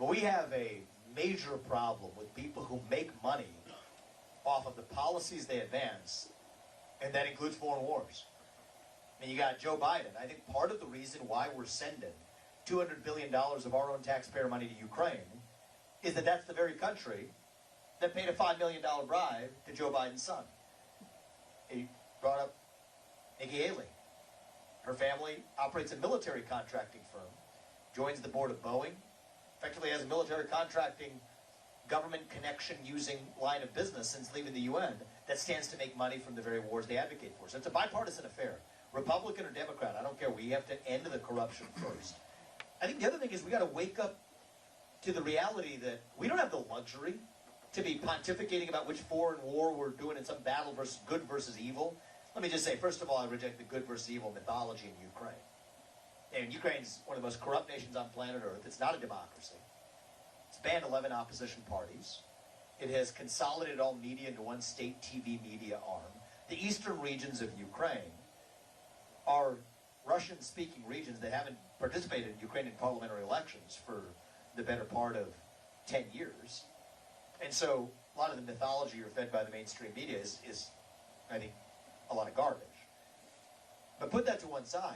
Well, we have a major problem with people who make money off of the policies they advance, and that includes foreign wars. I mean, you got Joe Biden. I think part of the reason why we're sending $200 billion of our own taxpayer money to Ukraine is that that's the very country that paid a $5 million bribe to Joe Biden's son. He brought up Nikki Haley. Her family operates a military contracting firm, joins the board of Boeing, effectively has a military contracting government connection using line of business since leaving the UN that stands to make money from the very wars they advocate for. So it's a bipartisan affair. Republican or Democrat, I don't care. We have to end the corruption first. I think the other thing is we got to wake up to the reality that we don't have the luxury to be pontificating about which foreign war we're doing in some battle versus good versus evil. Let me just say, first of all, I reject the good versus evil mythology in Ukraine. And Ukraine's one of the most corrupt nations on planet Earth. It's not a democracy. It's banned 11 opposition parties. It has consolidated all media into one state TV media arm. The eastern regions of Ukraine are Russian-speaking regions that haven't participated in Ukrainian parliamentary elections for the better part of 10 years. And so a lot of the mythology you're fed by the mainstream media is, I think, a lot of garbage. But put that to one side.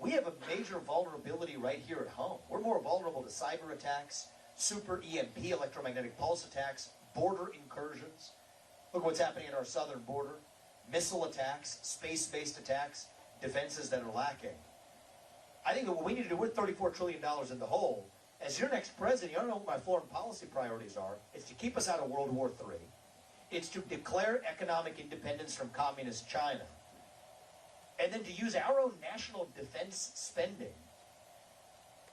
We have a major vulnerability right here at home. We're more vulnerable to cyber attacks, super EMP, electromagnetic pulse attacks, border incursions. Look what's happening at our southern border. Missile attacks, space-based attacks, defenses that are lacking. I think that what we need to do, we're $34 trillion in the hole. As your next president, you don't know what my foreign policy priorities are. It's to keep us out of World War III. It's to declare economic independence from communist China. And then to use our own national defense spending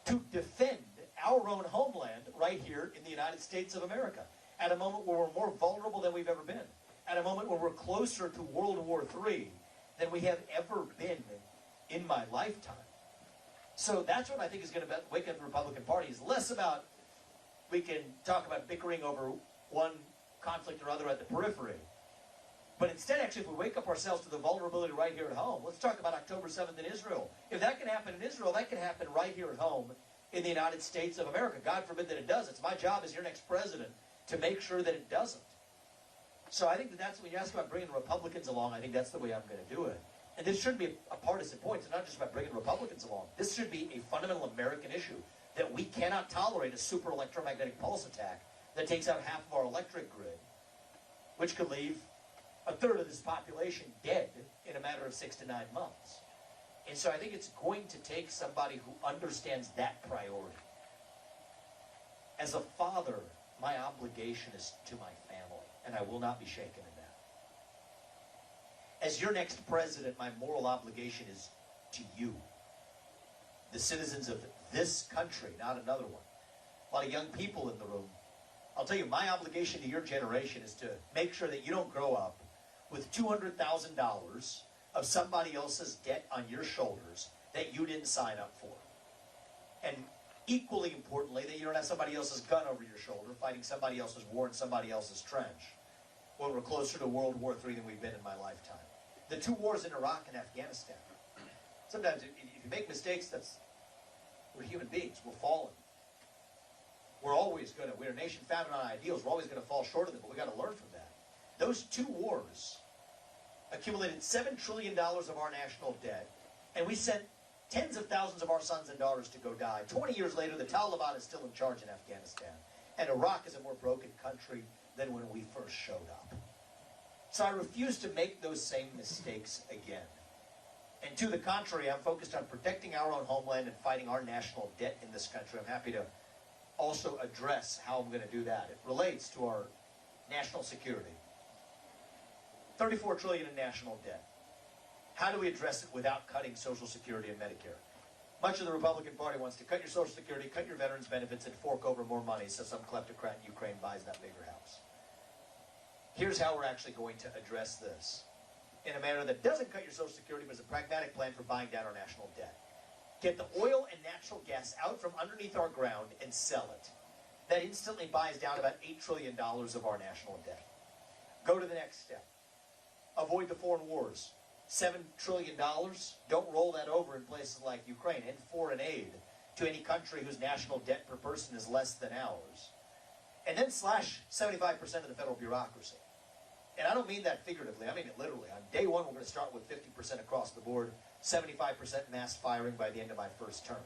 to defend our own homeland right here in the United States of America at a moment where we're more vulnerable than we've ever been, at a moment where we're closer to World War III than we have ever been in my lifetime. So that's what I think is going to wake up the Republican Party, is less about we can talk about bickering over one conflict or other at the periphery. But instead, actually, if we wake up ourselves to the vulnerability right here at home, let's talk about October 7th in Israel. If that can happen in Israel, that can happen right here at home in the United States of America. God forbid that it does. It's my job as your next president to make sure that it doesn't. So I think that's when you ask about bringing Republicans along, I think that's the way I'm going to do it. And this shouldn't be a partisan point. It's not just about bringing Republicans along. This should be a fundamental American issue that we cannot tolerate a super electromagnetic pulse attack that takes out half of our electric grid, which could leave a third of this population dead in a matter of 6 to 9 months. And so I think it's going to take somebody who understands that priority. As a father, my obligation is to my family, and I will not be shaken in that. As your next president, my moral obligation is to you, the citizens of this country, not another one. A lot of young people in the room. I'll tell you, my obligation to your generation is to make sure that you don't grow up with $200,000 of somebody else's debt on your shoulders that you didn't sign up for. And equally importantly, that you don't have somebody else's gun over your shoulder fighting somebody else's war in somebody else's trench when we're closer to World War III than we've been in my lifetime. The 2 wars in Iraq and Afghanistan. Sometimes if you make mistakes, we're human beings. We're fallen. We're always going to, we're a nation founded on ideals. We're always going to fall short of them, but we've got to learn from that. Those 2 wars accumulated $7 trillion of our national debt, and we sent tens of thousands of our sons and daughters to go die. 20 years later, the Taliban is still in charge in Afghanistan, and Iraq is a more broken country than when we first showed up. So I refuse to make those same mistakes again. And to the contrary, I'm focused on protecting our own homeland and fighting our national debt in this country. I'm happy to also address how I'm going to do that. It relates to our national security. $34 trillion in national debt. How do we address it without cutting Social Security and Medicare? Much of the Republican Party wants to cut your Social Security, cut your veterans' benefits, and fork over more money so some kleptocrat in Ukraine buys that bigger house. Here's how we're actually going to address this in a manner that doesn't cut your Social Security, but is a pragmatic plan for buying down our national debt. Get the oil and natural gas out from underneath our ground and sell it. That instantly buys down about $8 trillion of our national debt. Go to the next step. Avoid the foreign wars. $7 trillion. Don't roll that over in places like Ukraine. End foreign aid to any country whose national debt per person is less than ours, and then slash 75% of the federal bureaucracy. And I don't mean that figuratively, I mean it literally. On day one, we're going to start with 50% across the board, 75% mass firing by the end of my first term.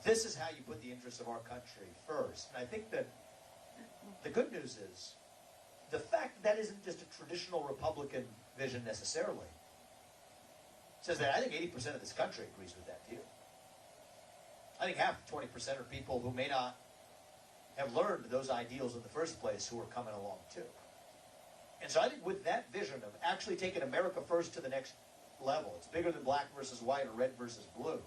This is how you put the interests of our country first. And I think that the good news is, the fact that isn't just a traditional Republican vision necessarily, says that I think 80% of this country agrees with that view. I think half, 20% are people who may not have learned those ideals in the first place who are coming along too. And so I think with that vision of actually taking America first to the next level, it's bigger than black versus white or red versus blue,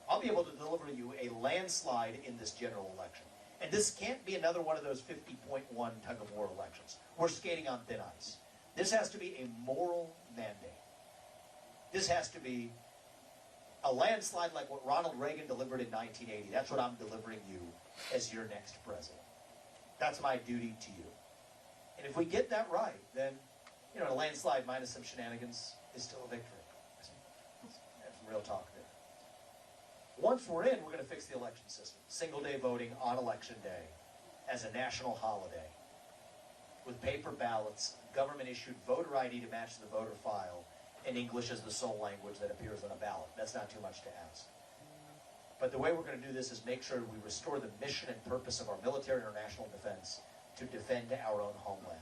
I'll be able to deliver you a landslide in this general election. And this can't be another one of those 50.1 tug-of-war elections. We're skating on thin ice. This has to be a moral mandate. This has to be a landslide like what Ronald Reagan delivered in 1980. That's what I'm delivering you as your next president. That's my duty to you. And if we get that right, then, you know, a landslide minus some shenanigans is still a victory. That's some real talk there. Once we're in, we're going to fix the election system. Single-day voting on Election Day as a national holiday with paper ballots, government-issued voter ID to match the voter file, and English as the sole language that appears on a ballot. That's not too much to ask. But the way we're going to do this is make sure we restore the mission and purpose of our military and our national defense to defend our own homeland.